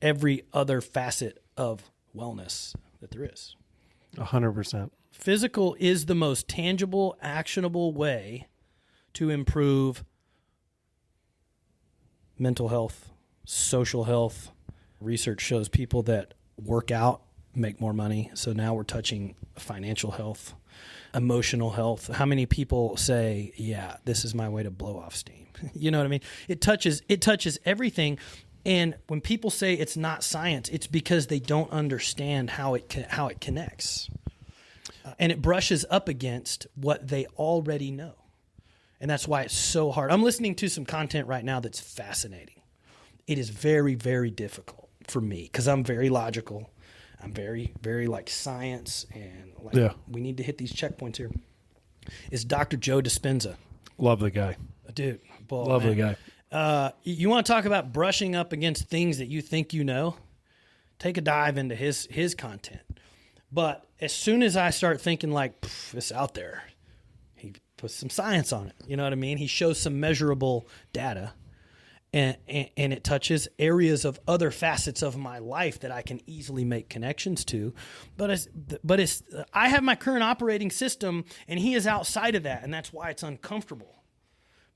every other facet of wellness that there is. 100%. Physical is the most tangible, actionable way to improve mental health, social health. Research shows people that work out make more money. So now we're touching financial health, emotional health. How many people say, yeah, this is my way to blow off steam? You know what I mean? It touches everything. And when people say it's not science, it's because they don't understand how it connects. And it brushes up against what they already know. And that's why it's so hard. I'm listening to some content right now that's fascinating. It is very, very difficult for me because I'm very logical. I'm very, very like science and we need to hit these checkpoints here. It's Dr. Joe Dispenza. Love the guy. Dude. Lovely guy. You want to talk about brushing up against things that you think you know? Take a dive into his content. But as soon as I start thinking like, it's out there, he puts some science on it. You know what I mean? He shows some measurable data. And it touches areas of other facets of my life that I can easily make connections to. But I have my current operating system, and he is outside of that, and that's why it's uncomfortable.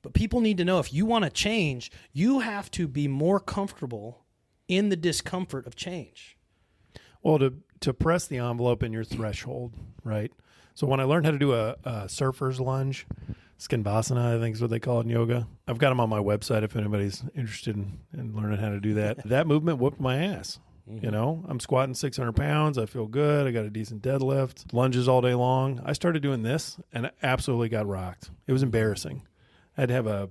But people need to know if you want to change, you have to be more comfortable in the discomfort of change. Well, to press the envelope in your threshold, right? So when I learned how to do a surfer's lunge, Skinvasana, I think is what they call it in yoga. I've got them on my website if anybody's interested in learning how to do that. That movement whooped my ass. Mm-hmm. You know, I'm squatting 600 pounds. I feel good. I got a decent deadlift, lunges all day long. I started doing this and I absolutely got rocked. It was embarrassing. I had to have a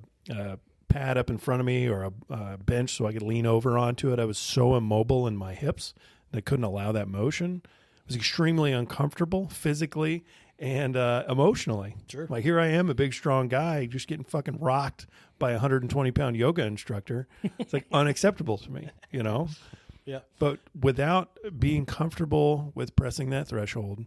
pad up in front of me or a bench so I could lean over onto it. I was so immobile in my hips that I couldn't allow that motion. It was extremely uncomfortable physically and emotionally. Sure. Like, here I am, a big, strong guy, just getting fucking rocked by a 120-pound yoga instructor. It's like unacceptable to me, you know? Yeah. But without being comfortable with pressing that threshold,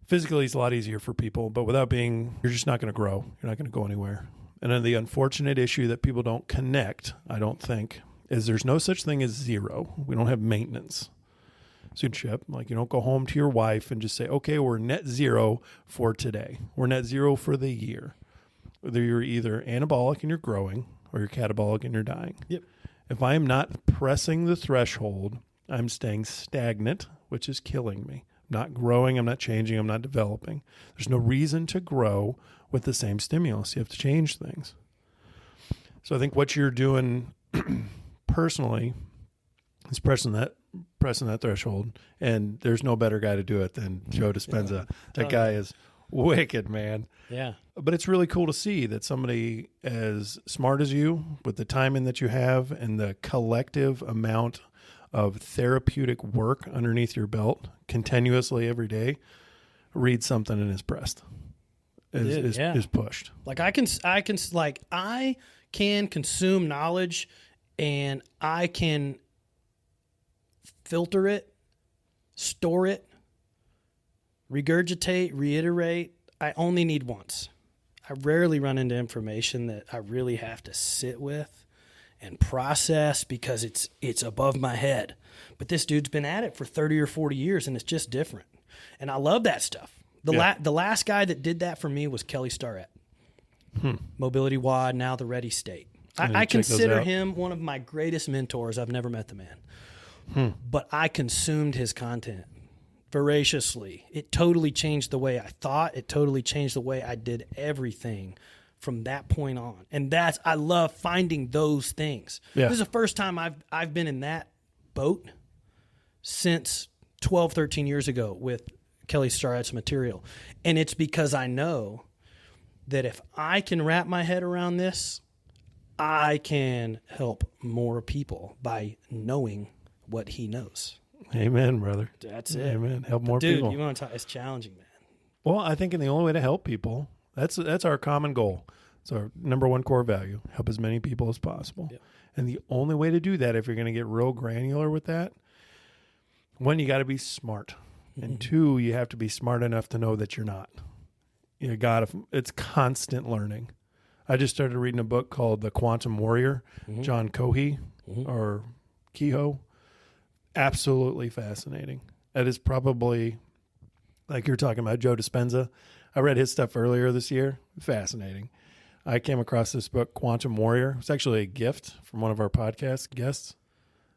physically it's a lot easier for people, but without being, you're just not going to grow. You're not going to go anywhere. And then the unfortunate issue that people don't connect, I don't think, is there's no such thing as zero. We don't have maintenance. Like, you don't go home to your wife and just say, okay, we're net zero for today. We're net zero for the year. Whether you're either anabolic and you're growing or you're catabolic and you're dying. Yep. If I am not pressing the threshold, I'm staying stagnant, which is killing me. I'm not growing. I'm not changing. I'm not developing. There's no reason to grow with the same stimulus. You have to change things. So I think what you're doing personally is pressing that threshold, and there's no better guy to do it than Joe Dispenza. That guy is wicked, man. Yeah. But it's really cool to see that somebody as smart as you, with the timing that you have and the collective amount of therapeutic work underneath your belt continuously every day, reads something in his breast. Is pushed. Like I can consume knowledge, and I can filter it, store it, regurgitate, reiterate. I only need once. I rarely run into information that I really have to sit with and process because it's above my head. But this dude's been at it for 30 or 40 years, and it's just different. And I love that stuff. The last guy that did that for me was Kelly Starrett. Mobility WOD, now the Ready State. I consider him one of my greatest mentors. I've never met the man. But I consumed his content voraciously. It totally changed the way I thought. It totally changed the way I did everything from that point on. And I love finding those things. Yeah. This is the first time I've been in that boat since 12, 13 years ago with Kelly Starrett's material. And it's because I know that if I can wrap my head around this, I can help more people by knowing what he knows. Amen, brother. That's it. Amen. Help more people. You want to talk? It's challenging, man. Well, I think the only way to help people, that's our common goal. It's our number one core value, help as many people as possible. Yep. And the only way to do that, if you're going to get real granular with that, one, you got to be smart. And two, you have to be smart enough to know that you're not. It's constant learning. I just started reading a book called The Quantum Warrior, John Cohee or Kehoe. Absolutely fascinating. That is probably, like you're talking about, Joe Dispenza. I read his stuff earlier this year. Fascinating. I came across this book, Quantum Warrior. It's actually a gift from one of our podcast guests.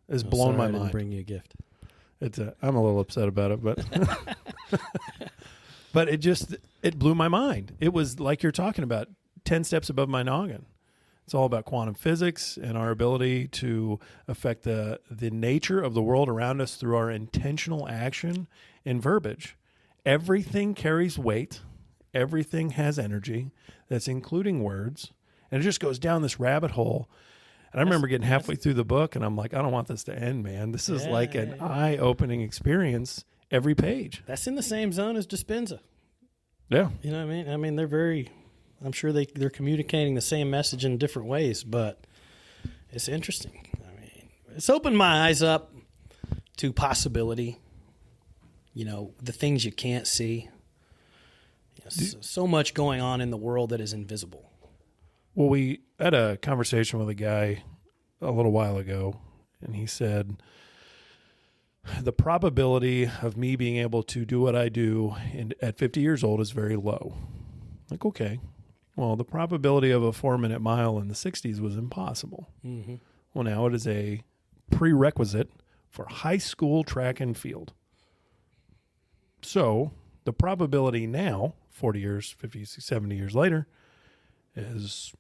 It's blown my mind. I didn't bring you a gift. I'm a little upset about it, but but it blew my mind. It was like you're talking about, 10 steps above my noggin. It's all about quantum physics and our ability to affect the nature of the world around us through our intentional action and verbiage. Everything carries weight. Everything has energy. That's including words. And it just goes down this rabbit hole. And I remember getting halfway through the book, and I'm like, I don't want this to end, man. This is like an eye-opening experience every page. That's in the same zone as Dispenza. Yeah. You know what I mean? I mean, I'm sure they're communicating the same message in different ways, but it's interesting. I mean, it's opened my eyes up to possibility, the things you can't see. So much going on in the world that is invisible. Well, we had a conversation with a guy a little while ago, and he said, the probability of me being able to do what I do at 50 years old is very low. Like, okay. Well, the probability of a 4-minute mile in the 60s was impossible. Mm-hmm. Well, now it is a prerequisite for high school track and field. So the probability now, 40 years, 50, 70 years later, it's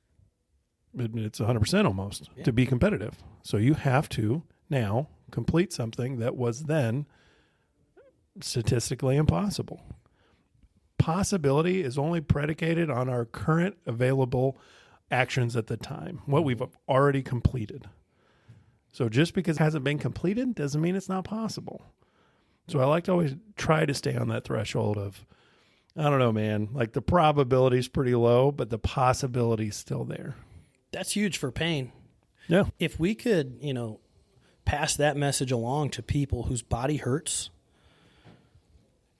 100% almost to be competitive. So you have to now complete something that was then statistically impossible. Possibility is only predicated on our current available actions at the time, what we've already completed. So just because it hasn't been completed doesn't mean it's not possible. So I like to always try to stay on that threshold of, I don't know, man, like the probability is pretty low, but the possibility is still there. That's huge for pain. Yeah. If we could, pass that message along to people whose body hurts,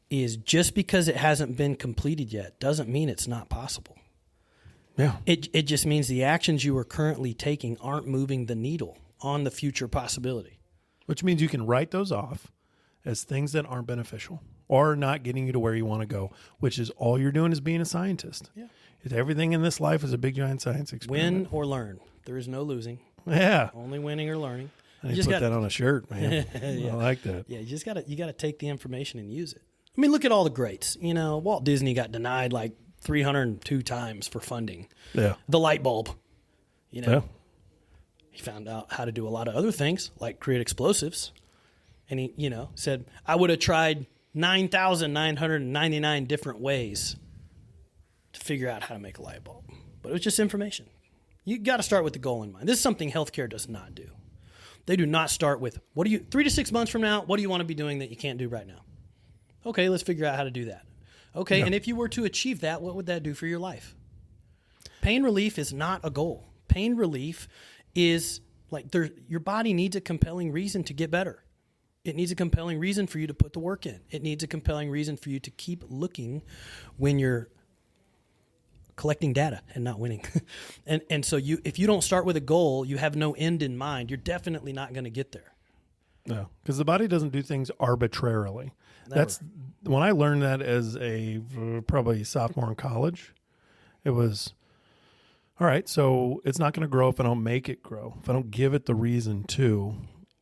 is just because it hasn't been completed yet doesn't mean it's not possible. Yeah. It just means the actions you are currently taking aren't moving the needle on the future possibility. Which means you can write those off as things that aren't beneficial or not getting you to where you want to go, which is all you're doing is being a scientist. Yeah. Everything in this life is a big giant science experiment. Win or learn. There is no losing. Yeah. Only winning or learning. I just put that on a shirt, man. Yeah. I like that. Yeah, you got to take the information and use it. I mean, look at all the greats. Walt Disney got denied like 302 times for funding. Yeah. The light bulb. Yeah. He found out how to do a lot of other things, like create explosives. And he, said, I would have tried 9,999 different ways to figure out how to make a light bulb. But it was just information. You got to start with the goal in mind. This is something healthcare does not do. They do not start with, 3 to 6 months from now, what do you want to be doing that you can't do right now? Okay, let's figure out how to do that. Okay, yeah. And if you were to achieve that, what would that do for your life? Pain relief is not a goal. Pain relief is like your body needs a compelling reason to get better. It needs a compelling reason for you to put the work in. It needs a compelling reason for you to keep looking when you're collecting data and not winning. and so if you don't start with a goal, you have no end in mind, you're definitely not going to get there. No, because the body doesn't do things arbitrarily. Never. That's when I learned that as a probably sophomore in college. It was, all right, so it's not going to grow if I don't make it grow, if I don't give it the reason to.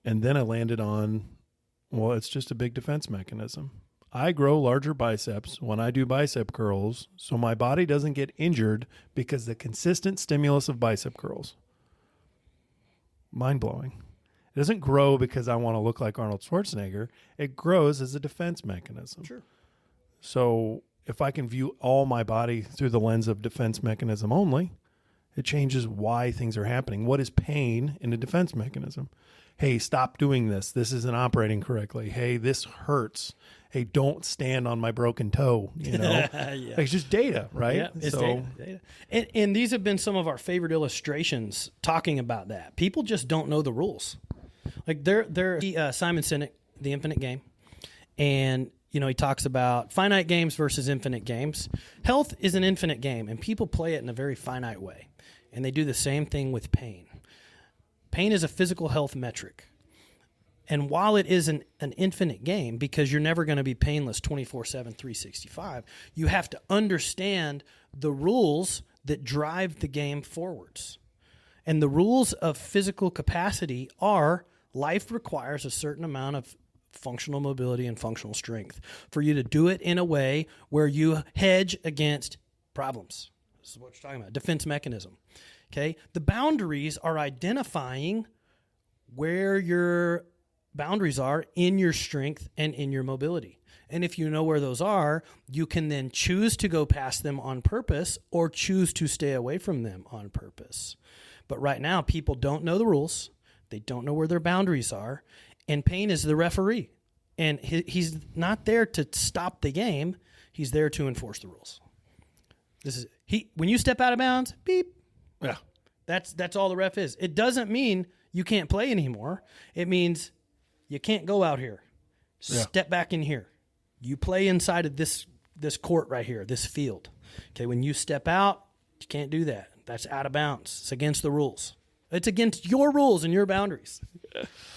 And then I landed on, well, it's just a big defense mechanism. I grow larger biceps when I do bicep curls, so my body doesn't get injured because the consistent stimulus of bicep curls. Mind-blowing. It doesn't grow because I want to look like Arnold Schwarzenegger. It grows as a defense mechanism. Sure. So if I can view all my body through the lens of defense mechanism only, it changes why things are happening. What is pain in a defense mechanism? Hey, stop doing this. This isn't operating correctly. Hey, this hurts. Hey, don't stand on my broken toe. You know, Yeah. It's just data, right? Yeah, it's data. And these have been some of our favorite illustrations talking about that. People just don't know the rules. Like Simon Sinek, The Infinite Game, and he talks about finite games versus infinite games. Health is an infinite game, and people play it in a very finite way, and they do the same thing with pain. Pain is a physical health metric. And while it is an infinite game, because you're never going to be painless 24/7, 365, you have to understand the rules that drive the game forwards. And the rules of physical capacity are life requires a certain amount of functional mobility and functional strength for you to do it in a way where you hedge against problems. This is what you're talking about, defense mechanism. Okay? The boundaries are identifying where your boundaries are in your strength and in your mobility. And if you know where those are, you can then choose to go past them on purpose or choose to stay away from them on purpose. But right now, people don't know the rules. They don't know where their boundaries are. And pain is the referee. And he's not there to stop the game. He's there to enforce the rules. When you step out of bounds, beep. Yeah. That's all the ref is. It doesn't mean you can't play anymore. It means you can't go out here. Step back in here. You play inside of this court right here, this field. Okay, when you step out, you can't do that. That's out of bounds. It's against the rules. It's against your rules and your boundaries.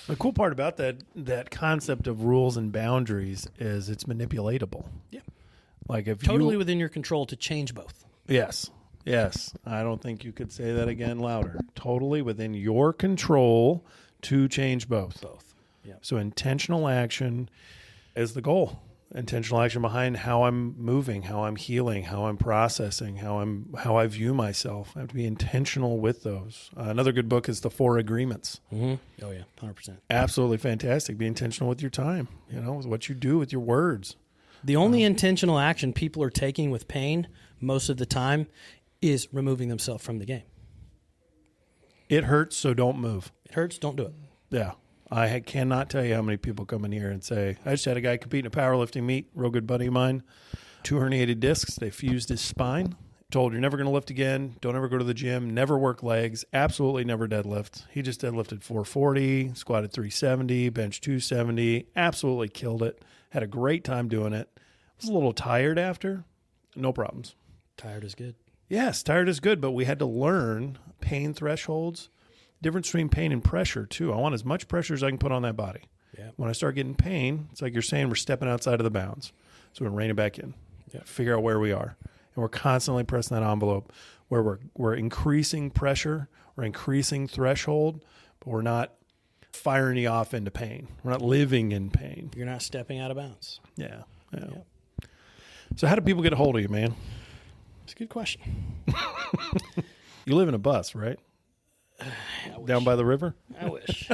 The cool part about that concept of rules and boundaries is it's manipulatable. Yeah. Like if totally within your control to change both. Yes. I don't think you could say that again louder. Totally within your control to change both. Yeah. So intentional action is the goal. Intentional action behind how I'm moving, how I'm healing, how I'm processing, how I view myself. I have to be intentional with those. Another good book is The 4 Agreements. Mm-hmm. Oh yeah, 100%. Absolutely fantastic. Be intentional with your time. With what you do with your words. The only intentional action people are taking with pain most of the time is removing themselves from the game. It hurts, so don't move. It hurts, don't do it. Yeah. I cannot tell you how many people come in here and say, I just had a guy compete in a powerlifting meet, real good buddy of mine, 2 herniated discs. They fused his spine. Told, you're never going to lift again. Don't ever go to the gym. Never work legs. Absolutely never deadlift. He just deadlifted 440, squatted 370, bench 270. Absolutely killed it. Had a great time doing it. Was a little tired after. No problems. Tired is good. Yes, tired is good, but we had to learn pain thresholds. Difference between pain and pressure, too. I want as much pressure as I can put on that body. Yeah. When I start getting pain, it's like you're saying we're stepping outside of the bounds. So we're reining it back in. Yeah. Figure out where we are. And we're constantly pressing that envelope where we're increasing pressure, we're increasing threshold, but we're not firing you off into pain. We're not living in pain. You're not stepping out of bounds. Yeah. So how do people get a hold of you, man? It's a good question. You live in a bus, right? Down by the river? I wish.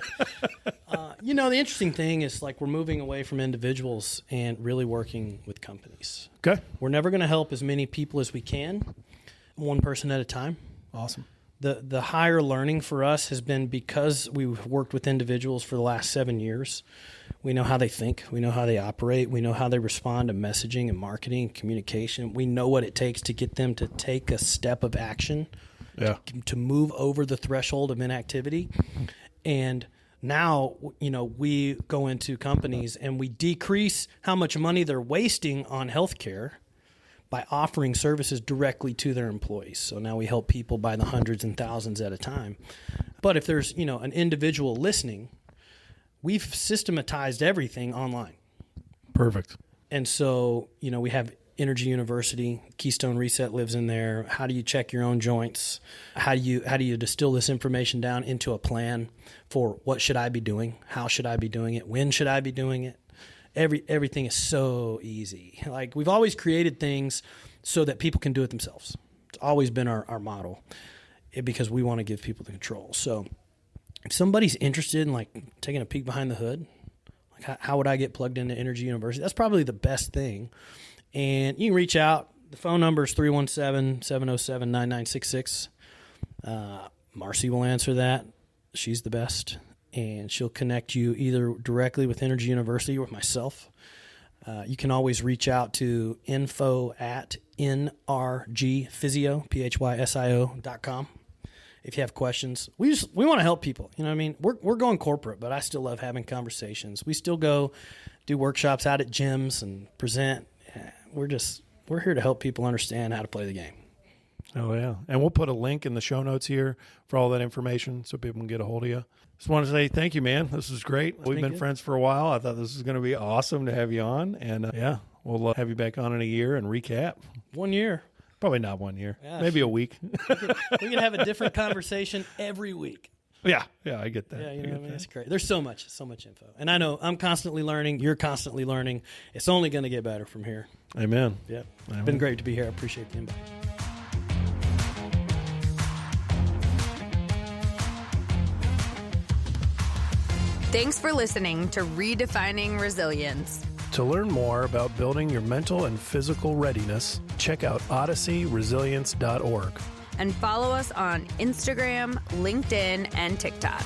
The interesting thing is like we're moving away from individuals and really working with companies. Okay. We're never going to help as many people as we can, one person at a time. Awesome. The higher learning for us has been because we've worked with individuals for the last 7 years. We know how they think. We know how they operate. We know how they respond to messaging and marketing and communication. We know what it takes to get them to take a step of action, to move over the threshold of inactivity. And Now, we go into companies and we decrease how much money they're wasting on healthcare by offering services directly to their employees. So now we help people by the hundreds and thousands at a time. But if there's, an individual listening, we've systematized everything online. Perfect. And so, we have NRG University, Keystone Reset lives in there. How do you check your own joints? How do you distill this information down into a plan for what should I be doing? How should I be doing it? When should I be doing it? Everything is so easy. Like, we've always created things so that people can do it themselves. It's always been our model, because we want to give people the control. So if somebody's interested in taking a peek behind the hood, how would I get plugged into NRG University? That's probably the best thing. And you can reach out. The phone number is 317-707-9966. Marcy will answer that. She's the best. And she'll connect you either directly with NRG University or with myself. You can always reach out to info@NRG Physio, PHYSIO.com. If you have questions, we want to help people. You know what I mean? We're going corporate, but I still love having conversations. We still go do workshops out at gyms and present. We're here to help people understand how to play the game. Oh, yeah. And we'll put a link in the show notes here for all that information so people can get a hold of you. Just want to say thank you, man. This is great. We've been friends for a while. I thought this was going to be awesome to have you on. And we'll have you back on in a year and recap. 1 year. Probably not 1 year. Yeah, maybe a week. We can have a different conversation every week. Yeah, I get that. Yeah, what I mean? It's great. There's so much info. And I know I'm constantly learning. You're constantly learning. It's only going to get better from here. Amen. Yeah. It's been great to be here. I appreciate the invite. Thanks for listening to Redefining Resilience. To learn more about building your mental and physical readiness, check out odysseyresilience.org. And follow us on Instagram, LinkedIn, and TikTok.